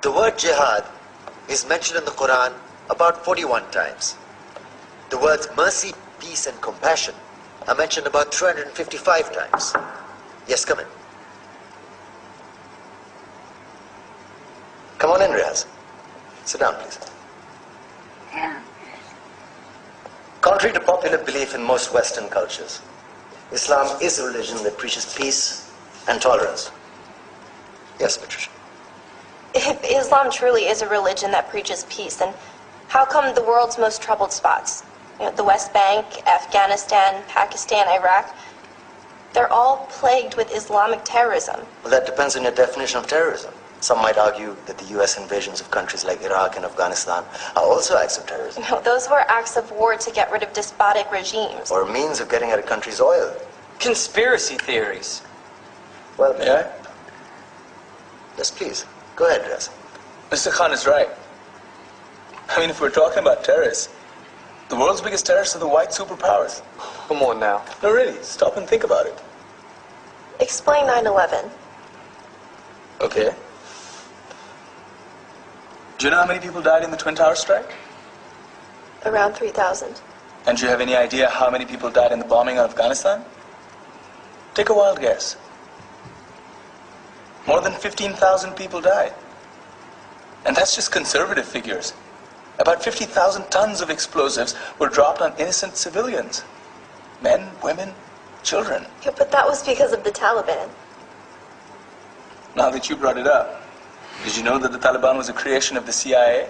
The word jihad is mentioned in the Quran about 41 times. The words mercy, peace, and compassion are mentioned about 355 times. Yes, come in. Come on in, Riaz. Sit down, please. Contrary to popular belief in most Western cultures, Islam is a religion that preaches peace and tolerance. Yes, Patricia. If Islam truly is a religion that preaches peace, then how come the world's most troubled spots, the West Bank, Afghanistan, Pakistan, Iraq, they're all plagued with Islamic terrorism? Well, that depends on your definition of terrorism. Some might argue that the US invasions of countries like Iraq and Afghanistan are also acts of terrorism. No, those were acts of war to get rid of despotic regimes. Or a means of getting at a country's oil. Conspiracy theories. Well, May I? Yes, please. Go ahead, Riaz. Mr. Khan is right. I mean, if we're talking about terrorists, the world's biggest terrorists are the white superpowers. Come on now. No, really, stop and think about it. Explain 9/11. Okay. Do you know how many people died in the Twin Towers strike? Around 3,000. And do you have any idea how many people died in the bombing of Afghanistan? Take a wild guess. More than 15,000 people died. And that's just conservative figures. About 50,000 tons of explosives were dropped on innocent civilians. Men, women, children. Yeah, but that was because of the Taliban. Now that you brought it up, did you know that the Taliban was a creation of the CIA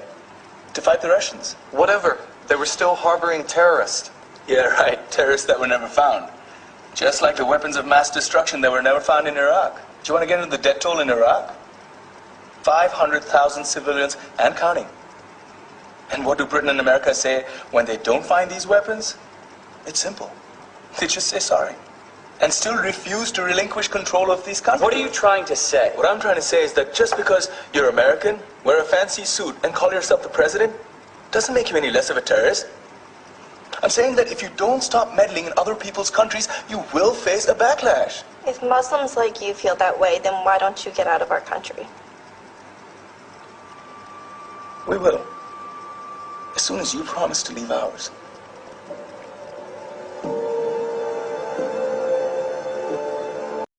to fight the Russians? Whatever. They were still harboring terrorists. Yeah, right. Terrorists that were never found. Just like the weapons of mass destruction that were never found in Iraq. Do you want to get into the death toll in Iraq? 500,000 civilians and counting. And what do Britain and America say when they don't find these weapons? It's simple. They just say sorry. And still refuse to relinquish control of these countries. What are you trying to say? What I'm trying to say is that just because you're American, wear a fancy suit, and call yourself the president, doesn't make you any less of a terrorist. I'm saying that if you don't stop meddling in other people's countries, you will face a backlash. If Muslims like you feel that way, then why don't you get out of our country? We will. As soon as you promise to leave ours.